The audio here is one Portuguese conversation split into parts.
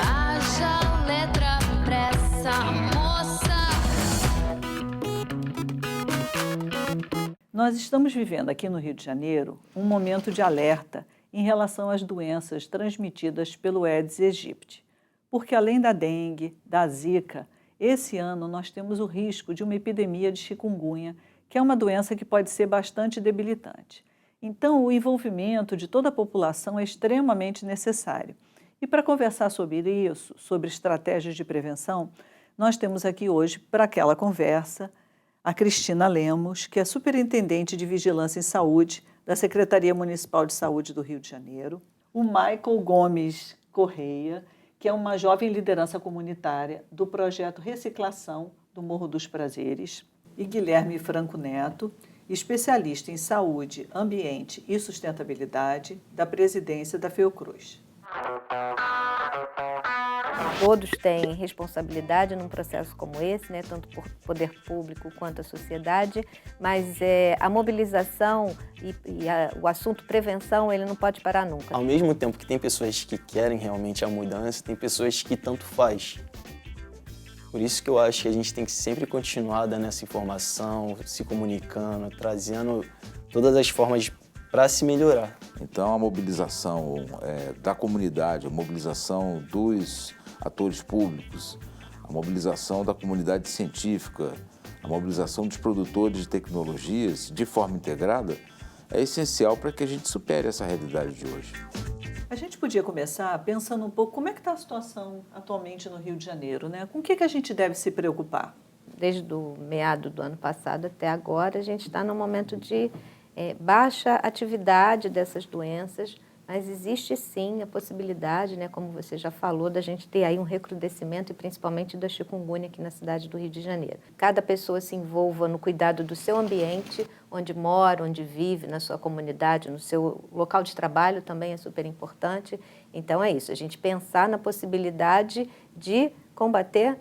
Haja letra pra essa moça. Nós estamos vivendo aqui no Rio de Janeiro um momento de alerta em relação às doenças transmitidas pelo Aedes aegypti, porque além da dengue, da zika, esse ano nós temos o risco de uma epidemia de chikungunya, que é uma doença que pode ser bastante debilitante. Então, o envolvimento de toda a população é extremamente necessário. E para conversar sobre isso, sobre estratégias de prevenção, nós temos aqui hoje, para aquela conversa, a Cristina Lemos, que é superintendente de Vigilância em Saúde da Secretaria Municipal de Saúde do Rio de Janeiro, o Michael Gomes Correia, que é uma jovem liderança comunitária do projeto Reciclação do Morro dos Prazeres, e Guilherme Franco Neto, especialista em saúde, ambiente e sustentabilidade da presidência da Fiocruz. Todos têm responsabilidade num processo como esse, né, tanto por poder público quanto a sociedade, mas a mobilização o assunto prevenção, ele não pode parar nunca. Ao mesmo tempo que tem pessoas que querem realmente a mudança, tem pessoas que tanto faz. Por isso que eu acho que a gente tem que sempre continuar dando essa informação, se comunicando, trazendo todas as formas para se melhorar. Então, a mobilização da comunidade, a mobilização dos atores públicos, a mobilização da comunidade científica, a mobilização dos produtores de tecnologias de forma integrada é essencial para que a gente supere essa realidade de hoje. A gente podia começar pensando um pouco como é que está a situação atualmente no Rio de Janeiro, né? Com o que a gente deve se preocupar? Desde o meado do ano passado até agora, a gente está num momento de baixa atividade dessas doenças, mas existe sim a possibilidade, né, como você já falou, da gente ter aí um recrudescimento e principalmente da chikungunya aqui na cidade do Rio de Janeiro. Cada pessoa se envolva no cuidado do seu ambiente, onde mora, onde vive, na sua comunidade, no seu local de trabalho também é super importante. Então é isso, a gente pensar na possibilidade de combater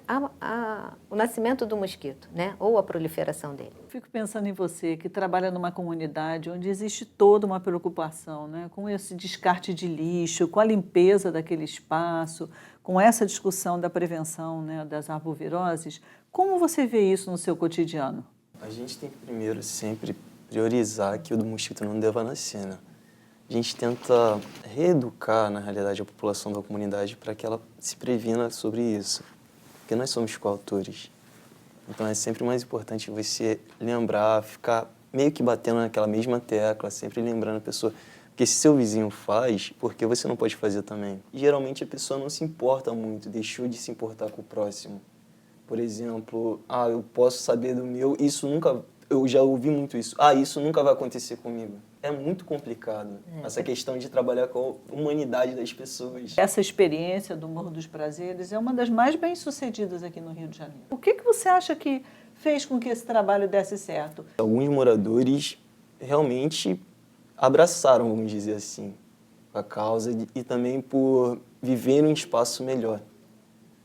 o nascimento do mosquito, né? Ou a proliferação dele. Fico pensando em você, que trabalha numa comunidade onde existe toda uma preocupação, né? Com esse descarte de lixo, com a limpeza daquele espaço, com essa discussão da prevenção, né, das arboviroses. Como você vê isso no seu cotidiano? A gente tem que primeiro sempre priorizar que o do mosquito não deva nascer, né? A gente tenta reeducar, na realidade, a população da comunidade para que ela se previna sobre isso, porque nós somos coautores. Então é sempre mais importante você lembrar, ficar meio que batendo naquela mesma tecla, sempre lembrando a pessoa, porque se seu vizinho faz, por que você não pode fazer também? E, geralmente a pessoa não se importa muito, deixou de se importar com o próximo. Por exemplo, eu posso saber do meu, eu já ouvi muito isso, isso nunca vai acontecer comigo. É muito complicado, essa questão de trabalhar com a humanidade das pessoas. Essa experiência do Morro dos Prazeres é uma das mais bem-sucedidas aqui no Rio de Janeiro. O que você acha que fez com que esse trabalho desse certo? Alguns moradores realmente abraçaram, vamos dizer assim, a causa e também por viver um espaço melhor.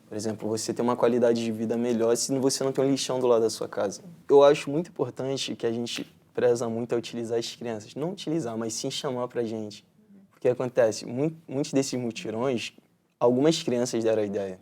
Por exemplo, você tem uma qualidade de vida melhor se você não tem um lixão do lado da sua casa. Eu acho muito importante que a gente preza muito a utilizar as crianças. Não utilizar, mas sim chamar pra gente. Porque acontece, muitos desses mutirões, algumas crianças deram a ideia.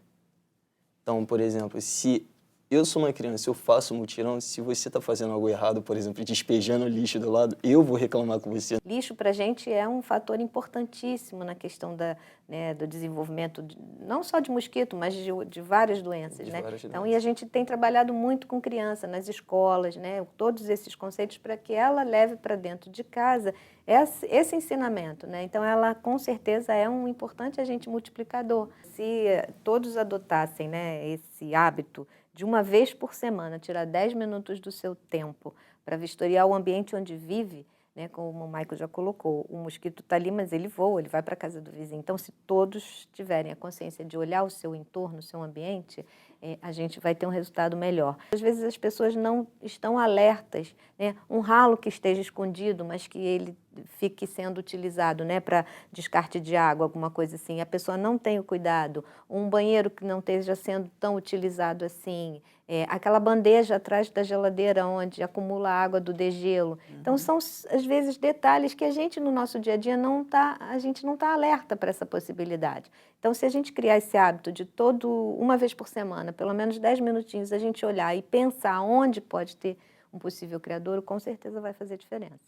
Então, por exemplo, se eu sou uma criança, eu faço um mutirão, se você está fazendo algo errado, por exemplo, despejando lixo do lado, eu vou reclamar com você. Lixo para a gente é um fator importantíssimo na questão do desenvolvimento, não só de mosquito, mas de várias doenças, né? Então, e a gente tem trabalhado muito com criança nas escolas, né? Todos esses conceitos para que ela leve para dentro de casa esse ensinamento, né? Então, ela com certeza é um importante agente multiplicador. Se todos adotassem, né, esse hábito de uma vez por semana, tirar 10 minutos do seu tempo para vistoriar o ambiente onde vive, né, como o Michael já colocou, o mosquito está ali, mas ele voa, ele vai para a casa do vizinho. Então, se todos tiverem a consciência de olhar o seu entorno, o seu ambiente, a gente vai ter um resultado melhor. Às vezes as pessoas não estão alertas, né? Um ralo que esteja escondido, mas que ele fique sendo utilizado, né, para descarte de água, alguma coisa assim, a pessoa não tem o cuidado, um banheiro que não esteja sendo tão utilizado assim, aquela bandeja atrás da geladeira onde acumula a água do degelo. Então são às vezes detalhes que a gente no nosso dia a dia a gente não está alerta para essa possibilidade. Então se a gente criar esse hábito de uma vez por semana, pelo menos 10 minutinhos, a gente olhar e pensar onde pode ter um possível criadouro, com certeza vai fazer diferença.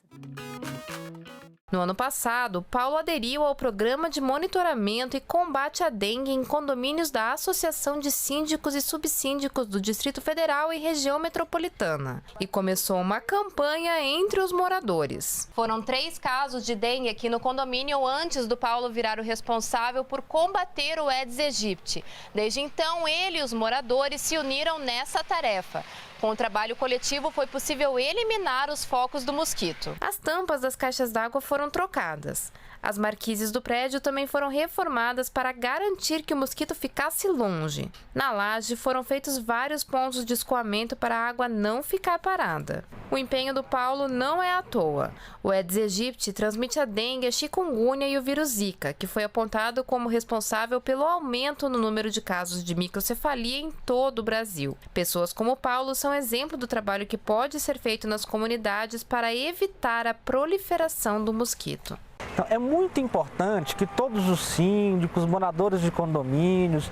No ano passado, Paulo aderiu ao Programa de Monitoramento e Combate à Dengue em condomínios da Associação de Síndicos e Subsíndicos do Distrito Federal e Região Metropolitana e começou uma campanha entre os moradores. Foram 3 casos de dengue aqui no condomínio antes do Paulo virar o responsável por combater o Aedes aegypti. Desde então, ele e os moradores se uniram nessa tarefa. Com o trabalho coletivo, foi possível eliminar os focos do mosquito. As tampas das caixas d'água foram trocadas. As marquises do prédio também foram reformadas para garantir que o mosquito ficasse longe. Na laje, foram feitos vários pontos de escoamento para a água não ficar parada. O empenho do Paulo não é à toa. O Aedes aegypti transmite a dengue, a chikungunya e o vírus Zika, que foi apontado como responsável pelo aumento no número de casos de microcefalia em todo o Brasil. Pessoas como o Paulo são exemplo do trabalho que pode ser feito nas comunidades para evitar a proliferação do mosquito. Então, é muito importante que todos os síndicos, moradores de condomínios,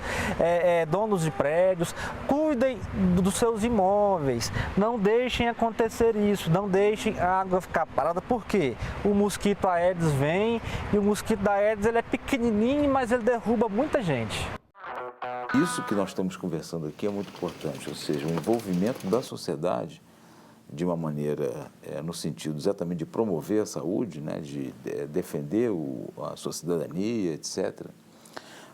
donos de prédios, cuidem dos seus imóveis. Não deixem acontecer isso, não deixem a água ficar parada, porque o mosquito Aedes vem e o mosquito da Aedes ele é pequenininho, mas ele derruba muita gente. Isso que nós estamos conversando aqui é muito importante, ou seja, o envolvimento da sociedade de uma maneira, no sentido exatamente de promover a saúde, né, de defender a sua cidadania, etc.,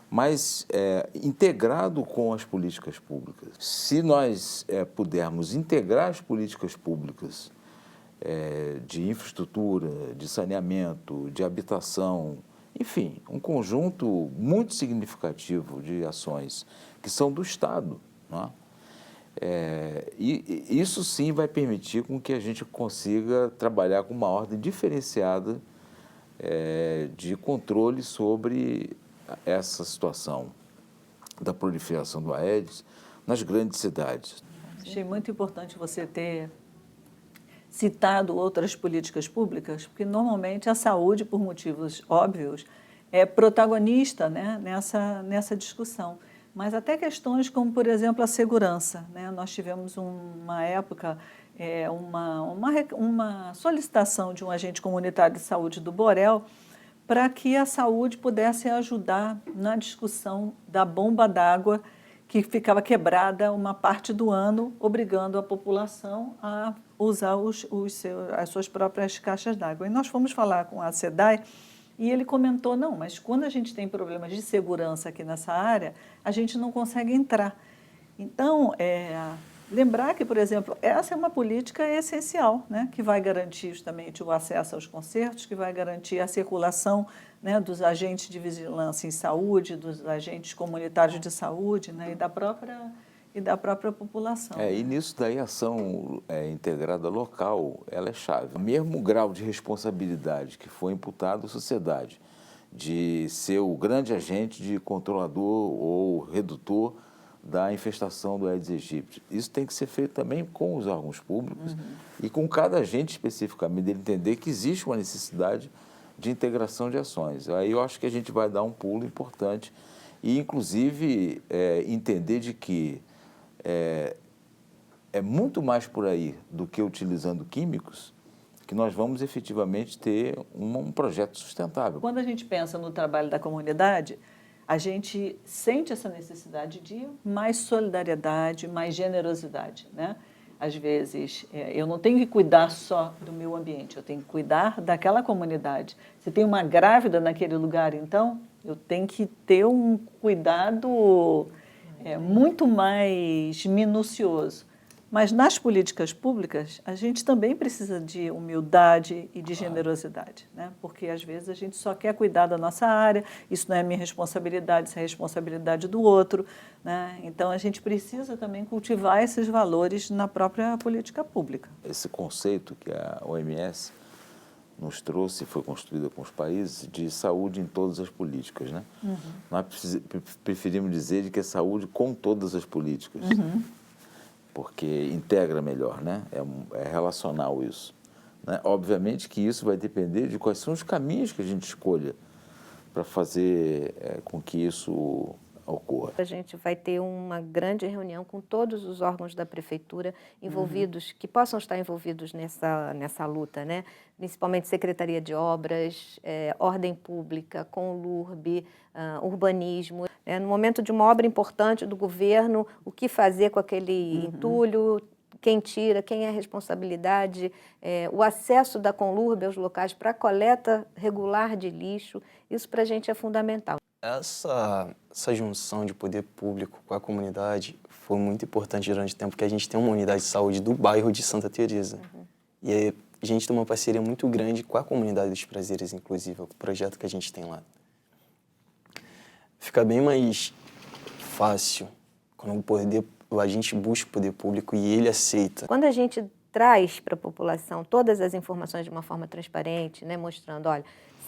mas integrado com as políticas públicas. Se nós pudermos integrar as políticas públicas de infraestrutura, de saneamento, de habitação, enfim, um conjunto muito significativo de ações que são do Estado, não é? E isso sim vai permitir com que a gente consiga trabalhar com uma ordem diferenciada de controle sobre essa situação da proliferação do Aedes nas grandes cidades. Achei muito importante você ter citado outras políticas públicas, porque normalmente a saúde, por motivos óbvios, é protagonista, né, nessa discussão. Mas até questões como, por exemplo, a segurança, né? Nós tivemos uma época, uma solicitação de um agente comunitário de saúde do Borel para que a saúde pudesse ajudar na discussão da bomba d'água que ficava quebrada uma parte do ano, obrigando a população a usar as suas próprias caixas d'água. E nós fomos falar com a SEDAI, e ele comentou, não, mas quando a gente tem problemas de segurança aqui nessa área, a gente não consegue entrar. Então, lembrar que, por exemplo, essa é uma política essencial, né, que vai garantir justamente o acesso aos concertos, que vai garantir a circulação, né, dos agentes de vigilância em saúde, dos agentes comunitários de saúde, né, e da própria população. E nisso daí a ação integrada local, ela é chave. O mesmo grau de responsabilidade que foi imputado à sociedade, de ser o grande agente de controlador ou redutor da infestação do Aedes aegypti. Isso tem que ser feito também com os órgãos públicos e com cada agente especificamente, dele entender que existe uma necessidade de integração de ações. Aí eu acho que a gente vai dar um pulo importante e, inclusive, entender de que é muito mais por aí do que utilizando químicos que nós vamos efetivamente ter um projeto sustentável. Quando a gente pensa no trabalho da comunidade, a gente sente essa necessidade de mais solidariedade, mais generosidade, né? Às vezes, eu não tenho que cuidar só do meu ambiente, eu tenho que cuidar daquela comunidade. Se tem uma grávida naquele lugar, então, eu tenho que ter um cuidado muito mais minucioso. Mas nas políticas públicas, a gente também precisa de humildade e de generosidade, né? Porque às vezes a gente só quer cuidar da nossa área, isso não é minha responsabilidade, isso é a responsabilidade do outro, né? Então a gente precisa também cultivar esses valores na própria política pública. Esse conceito que a OMS nos trouxe, foi construída com os países, de saúde em todas as políticas, né? Nós preferimos dizer de que é saúde com todas as políticas. Porque integra melhor, né? É relacional isso, né? Obviamente que isso vai depender de quais são os caminhos que a gente escolha para fazer com que isso ocorra. A gente vai ter uma grande reunião com todos os órgãos da prefeitura envolvidos, que possam estar envolvidos nessa luta, né? Principalmente Secretaria de Obras, Ordem Pública, Conlurb, Urbanismo. No momento de uma obra importante do governo, o que fazer com aquele entulho, quem tira, quem é a responsabilidade, o acesso da Conlurb aos locais para coleta regular de lixo, isso para a gente é fundamental. Essa junção de poder público com a comunidade foi muito importante durante o tempo, porque a gente tem uma unidade de saúde do bairro de Santa Teresa. E aí, a gente tem uma parceria muito grande com a comunidade dos Prazeres, inclusive, o projeto que a gente tem lá. Fica bem mais fácil quando a gente busca o poder público e ele aceita. Quando a gente traz para a população todas as informações de uma forma transparente, né, mostrando, olha,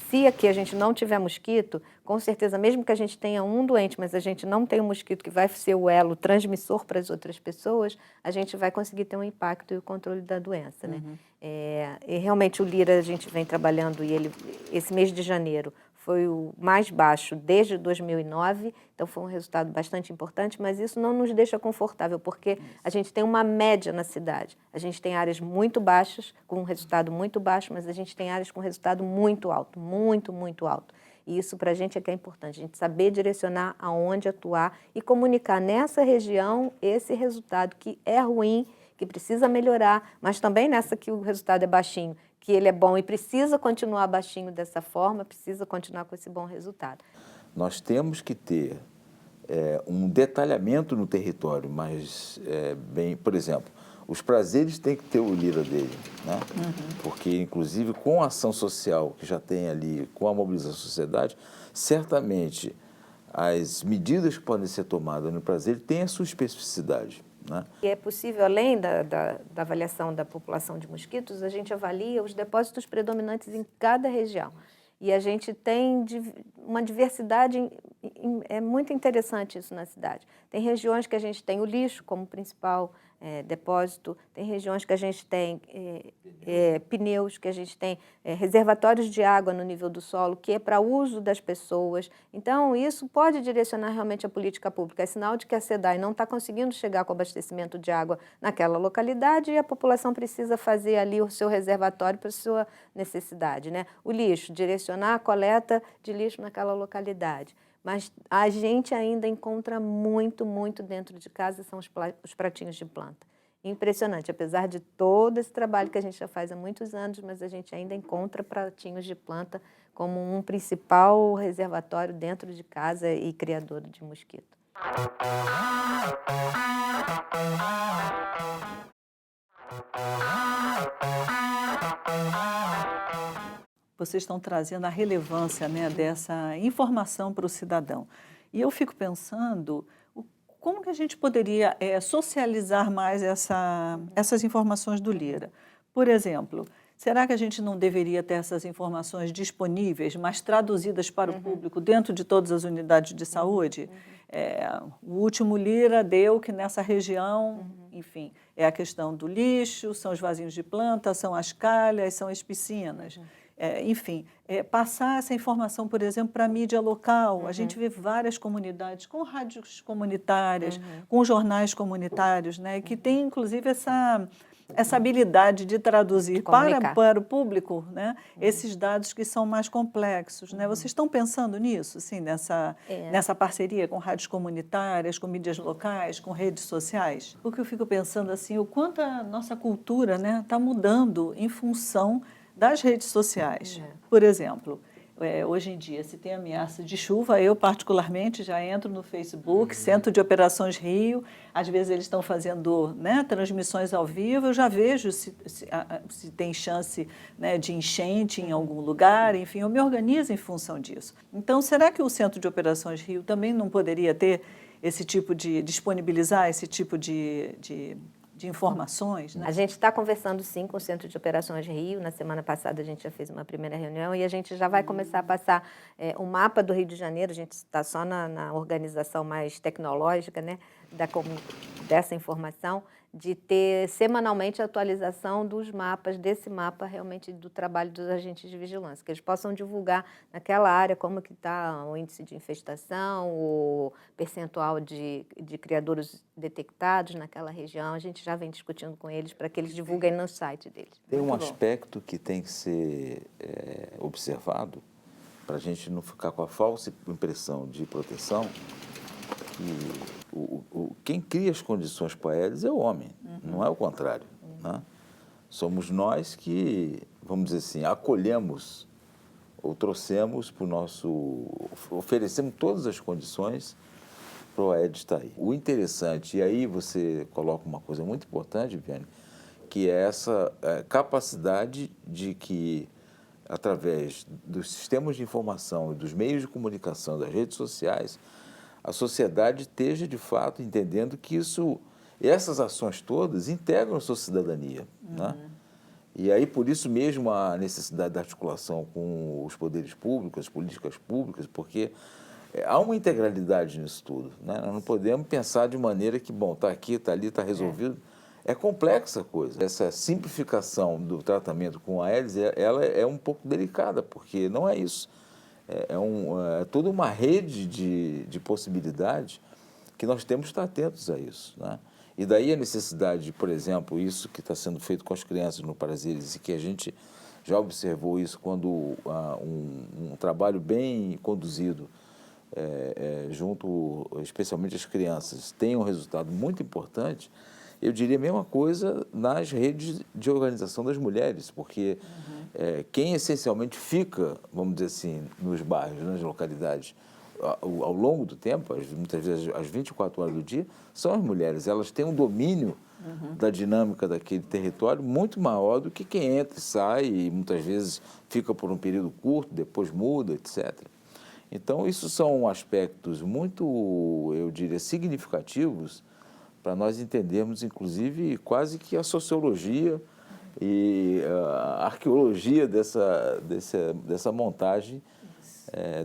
se aqui a gente não tiver mosquito, com certeza, mesmo que a gente tenha um doente, mas a gente não tem um mosquito que vai ser o elo transmissor para as outras pessoas, a gente vai conseguir ter um impacto e o controle da doença, né? E realmente o Lira a gente vem trabalhando e esse mês de janeiro foi o mais baixo desde 2009, então foi um resultado bastante importante, mas isso não nos deixa confortável, porque a gente tem uma média na cidade. A gente tem áreas muito baixas, com um resultado muito baixo, mas a gente tem áreas com resultado muito alto, muito, muito alto. E isso para a gente é que é importante, a gente saber direcionar aonde atuar e comunicar nessa região esse resultado que é ruim, que precisa melhorar, mas também nessa que o resultado é baixinho, que ele é bom e precisa continuar baixinho dessa forma, precisa continuar com esse bom resultado. Nós temos que ter um detalhamento no território, mas bem, por exemplo, os Prazeres têm que ter o Lira dele, né? Porque, inclusive, com a ação social que já tem ali, com a mobilização da sociedade, certamente as medidas que podem ser tomadas no Prazer têm a sua especificidade, né? E é possível, além da avaliação da população de mosquitos, a gente avalia os depósitos predominantes em cada região. E a gente tem uma diversidade, é muito interessante isso na cidade. Tem regiões que a gente tem o lixo como principal depósito, tem regiões que a gente tem pneus, que a gente tem reservatórios de água no nível do solo, que é para uso das pessoas. Então, isso pode direcionar realmente a política pública. É sinal de que a SEDAI não está conseguindo chegar com abastecimento de água naquela localidade e a população precisa fazer ali o seu reservatório para a sua necessidade, né? O lixo, direcionar a coleta de lixo naquela localidade. Mas a gente ainda encontra muito, muito dentro de casa, são os pratinhos de planta. Impressionante, apesar de todo esse trabalho que a gente já faz há muitos anos, mas a gente ainda encontra pratinhos de planta como um principal reservatório dentro de casa e criador de mosquito. Vocês estão trazendo a relevância, né, dessa informação para o cidadão. E eu fico pensando, como que a gente poderia socializar mais essas informações do Lira? Por exemplo, será que a gente não deveria ter essas informações disponíveis, mas traduzidas para o público dentro de todas as unidades de saúde? O último Lira deu que nessa região, enfim, é a questão do lixo, são os vasinhos de planta, são as calhas, são as piscinas. Enfim, passar essa informação, por exemplo, para a mídia local. A gente vê várias comunidades com rádios comunitárias, com jornais comunitários, né, que têm, inclusive, essa habilidade de traduzir para o público, né, esses dados que são mais complexos, né? Vocês estão pensando nisso, assim, nessa parceria com rádios comunitárias, com mídias locais, com redes sociais? Porque eu fico pensando assim, o quanto a nossa cultura, né, está mudando em função das redes sociais. Por exemplo, hoje em dia, se tem ameaça de chuva, eu particularmente já entro no Facebook, Centro de Operações Rio, às vezes eles estão fazendo, né, transmissões ao vivo, eu já vejo se tem chance, né, de enchente em algum lugar, enfim, eu me organizo em função disso. Então, será que o Centro de Operações Rio também não poderia ter esse tipo de, disponibilizar esse tipo de informações, né? A gente está conversando, sim, com o Centro de Operações Rio. Na semana passada, a gente já fez uma primeira reunião e a gente já vai começar a passar um mapa do Rio de Janeiro. A gente está só na organização mais tecnológica, né, dessa informação, de ter semanalmente a atualização dos mapas, desse mapa realmente do trabalho dos agentes de vigilância, que eles possam divulgar naquela área como que está o índice de infestação, o percentual de criadouros detectados naquela região. A gente já vem discutindo com eles para que eles divulguem no site deles. Tem um aspecto que tem que ser observado para a gente não ficar com a falsa impressão de proteção que quem cria as condições para a Aedes é o homem, não é o contrário. Né? Somos nós que, vamos dizer assim, acolhemos ou trouxemos para o nosso... oferecemos todas as condições para o Aedes estar aí. O interessante, e aí você coloca uma coisa muito importante, Viviane, que é essa capacidade de que, através dos sistemas de informação e dos meios de comunicação, das redes sociais, a sociedade esteja, de fato, entendendo que essas ações todas integram a sua cidadania. Né? E aí, por isso mesmo, a necessidade da articulação com os poderes públicos, as políticas públicas, porque há uma integralidade nisso tudo. Né? Nós não podemos pensar de maneira que, bom, está aqui, está ali, está resolvido. É complexa a coisa. Essa simplificação do tratamento com a Aedes, ela é um pouco delicada, porque não é isso. É toda uma rede de possibilidades que nós temos que estar atentos a isso. Né? E daí a necessidade, por exemplo, isso que está sendo feito com as crianças no Prazeres, e que a gente já observou isso quando um trabalho bem conduzido, junto especialmente às crianças, tem um resultado muito importante. Eu diria a mesma coisa nas redes de organização das mulheres, porque quem essencialmente fica, vamos dizer assim, nos bairros, nas localidades, ao longo do tempo, muitas vezes às 24 horas do dia, são as mulheres. Elas têm um domínio da dinâmica daquele território muito maior do que quem entra e sai e muitas vezes fica por um período curto, depois muda, etc. Então, isso são aspectos muito, eu diria, significativos para nós entendermos, inclusive, quase que a sociologia e a arqueologia dessa montagem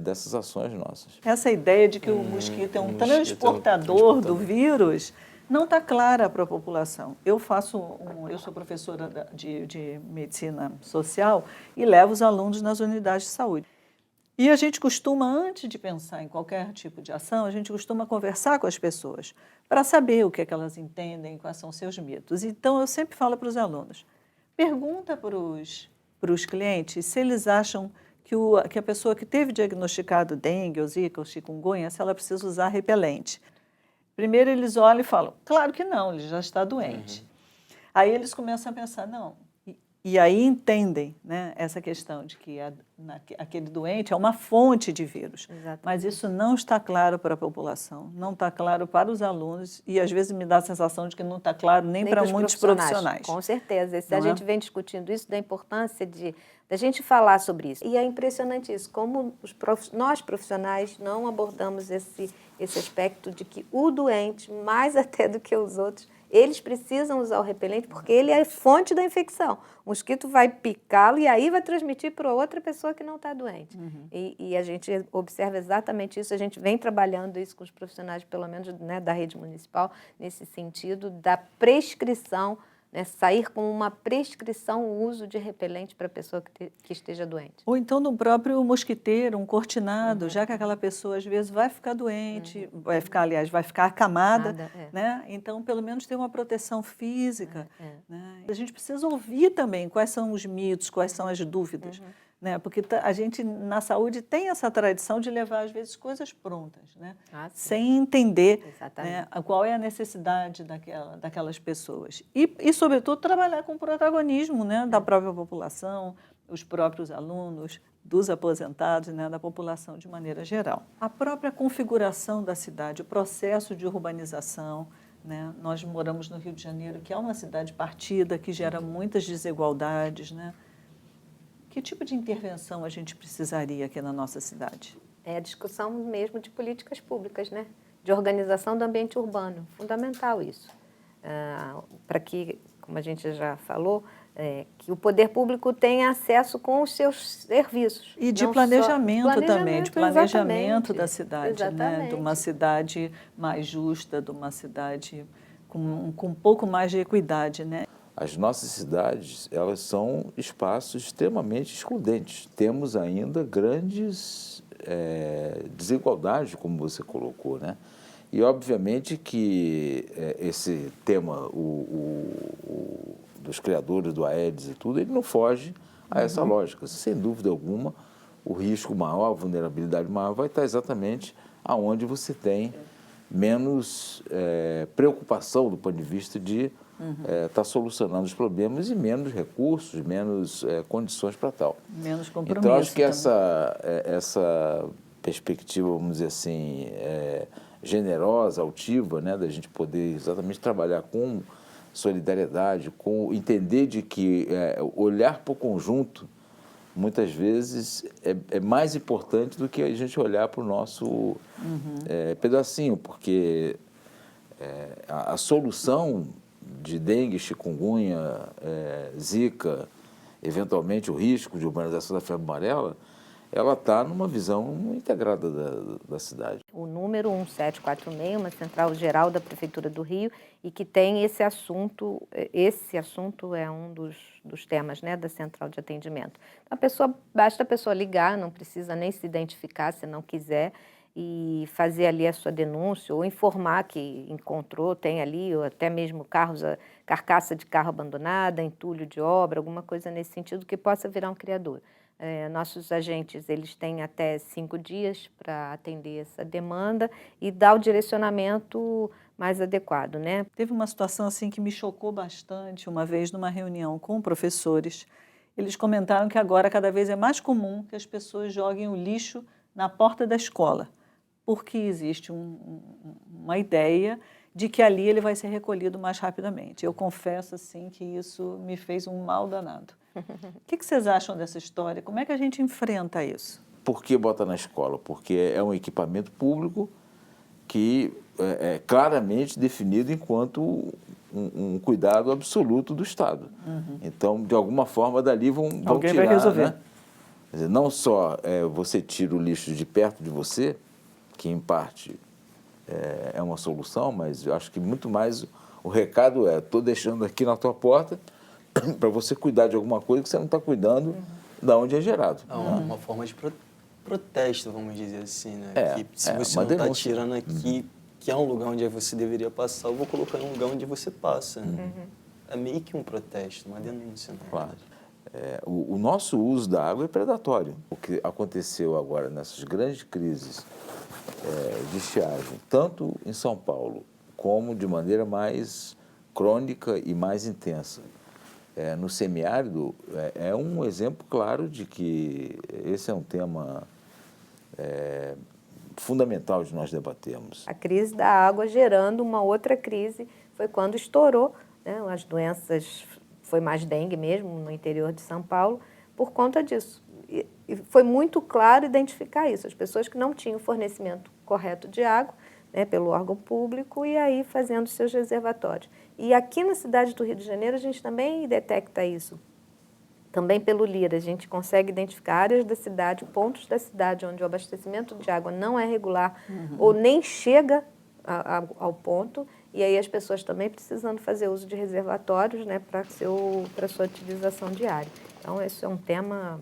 dessas ações nossas. Essa ideia de que o mosquito é um transportador do vírus não está clara para a população. Eu sou professora de medicina social e levo os alunos nas unidades de saúde. E a gente costuma, antes de pensar em qualquer tipo de ação, a gente costuma conversar com as pessoas para saber o que é que elas entendem, quais são seus mitos. Então, eu sempre falo para os alunos, pergunta para os clientes se eles acham que a pessoa que teve diagnosticado dengue, ou zika, ou chikungunya, se ela precisa usar repelente. Primeiro eles olham e falam, claro que não, ele já está doente. Aí eles começam a pensar, não. E aí entendem, né, essa questão de que aquele doente é uma fonte de vírus. Exatamente. Mas isso não está claro para a população, não está claro para os alunos e às vezes me dá a sensação de que não está claro nem para muitos profissionais. Com certeza. Se a Não gente vem discutindo isso, da importância da gente falar sobre isso. E é impressionante isso, como nós profissionais não abordamos esse aspecto de que o doente, mais até do que os outros, eles precisam usar o repelente porque ele é fonte da infecção. O mosquito vai picá-lo e aí vai transmitir para outra pessoa que não está doente. E a gente observa exatamente isso, a gente vem trabalhando isso com os profissionais, pelo menos, né, da rede municipal, nesse sentido da prescrição, né, sair com uma prescrição o uso de repelente para a pessoa que esteja doente. Ou então no próprio mosquiteiro, um cortinado, já que aquela pessoa às vezes vai ficar doente, vai ficar acamada, né? Então pelo menos ter uma proteção física. Né? A gente precisa ouvir também quais são os mitos, quais são as dúvidas. Né? Porque a gente, na saúde, tem essa tradição de levar, às vezes, coisas prontas, né? Sem entender, né, qual é a necessidade daquelas pessoas. E, sobretudo, trabalhar com o protagonismo, né, da própria população, os próprios alunos, dos aposentados, né, da população de maneira geral. A própria configuração da cidade, o processo de urbanização, né? Nós moramos no Rio de Janeiro, que é uma cidade partida, que gera muitas desigualdades, né? Que tipo de intervenção a gente precisaria aqui na nossa cidade? É a discussão mesmo de políticas públicas, né? De organização do ambiente urbano. Fundamental isso. Para que, como a gente já falou, que o poder público tenha acesso com os seus serviços. E de planejamento também, de planejamento exatamente, da cidade, né? De uma cidade mais justa, de uma cidade com um pouco mais de equidade, né? As nossas cidades, elas são espaços extremamente excludentes. Temos ainda grandes desigualdades, como você colocou, né? E, obviamente, que esse tema dos criadores do Aedes e tudo, ele não foge a essa lógica. Sem dúvida alguma, o risco maior, a vulnerabilidade maior vai estar exatamente aonde você tem menos preocupação do ponto de vista de estar solucionando os problemas e menos recursos, menos condições para tal. Menos compromisso. Então, acho que essa perspectiva, vamos dizer assim, generosa, altiva, né, da gente poder exatamente trabalhar com solidariedade, com entender de que olhar para o conjunto, muitas vezes, é mais importante do que a gente olhar para o nosso pedacinho, porque a solução de dengue, chikungunya, zika, eventualmente o risco de urbanização da febre amarela, ela está numa visão integrada da cidade. O número 1746, uma central geral da Prefeitura do Rio, e que tem esse assunto é um dos temas, né, da central de atendimento. Basta a pessoa ligar, não precisa nem se identificar se não quiser, e fazer ali a sua denúncia, ou informar que encontrou, tem ali, ou até mesmo carcaça de carro abandonada, entulho de obra, alguma coisa nesse sentido que possa virar um criador. Nossos agentes, eles têm até 5 dias para atender essa demanda e dar o direcionamento mais adequado, né? Teve uma situação assim que me chocou bastante, uma vez numa reunião com professores. Eles comentaram que agora cada vez é mais comum que as pessoas joguem o lixo na porta da escola, porque existe uma ideia de que ali ele vai ser recolhido mais rapidamente. Eu confesso assim que isso me fez um mal danado. O que vocês acham dessa história? Como é que a gente enfrenta isso? Por que bota na escola? Porque é um equipamento público que é claramente definido enquanto um cuidado absoluto do Estado. Então, de alguma forma, dali vão Alguém tirar, vai resolver. Né? Quer dizer, não só você tira o lixo de perto de você, que em parte é uma solução, mas eu acho que muito mais o recado estou deixando aqui na tua porta para você cuidar de alguma coisa que você não está cuidando de onde é gerado. Uma forma de protesto, vamos dizer assim, né? Que se você uma não está denúncia. tirando aqui, que é um lugar onde você deveria passar, eu vou colocar em um lugar onde você passa. Né? É meio que um protesto, uma denúncia. Né? Claro. O nosso uso da água é predatório. O que aconteceu agora nessas grandes crises de estiagem, tanto em São Paulo, como de maneira mais crônica e mais intensa, no semiárido, é um exemplo claro de que esse é um tema fundamental de nós debatermos. A crise da água gerando uma outra crise foi quando estourou, né, as doenças, foi mais dengue mesmo no interior de São Paulo, por conta disso. E foi muito claro identificar isso, as pessoas que não tinham fornecimento correto de água, né, pelo órgão público, e aí fazendo seus reservatórios. E aqui na cidade do Rio de Janeiro a gente também detecta isso. Também pelo LIRA, a gente consegue identificar áreas da cidade, pontos da cidade onde o abastecimento de água não é regular ou nem chega ao ponto, e aí as pessoas também precisando fazer uso de reservatórios, né, para sua utilização diária. Então, esse é um tema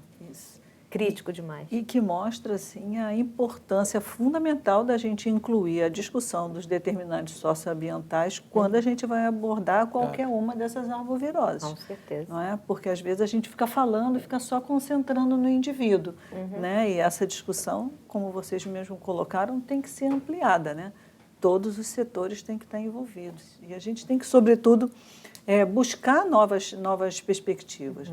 crítico demais. E que mostra, assim, a importância fundamental da gente incluir a discussão dos determinantes socioambientais quando a gente vai abordar qualquer uma dessas arboviroses. Com certeza. Não é? Porque, às vezes, a gente fica falando, fica só concentrando no indivíduo. Né? E essa discussão, como vocês mesmos colocaram, tem que ser ampliada, né? Todos os setores têm que estar envolvidos. E a gente tem que, sobretudo, buscar novas perspectivas.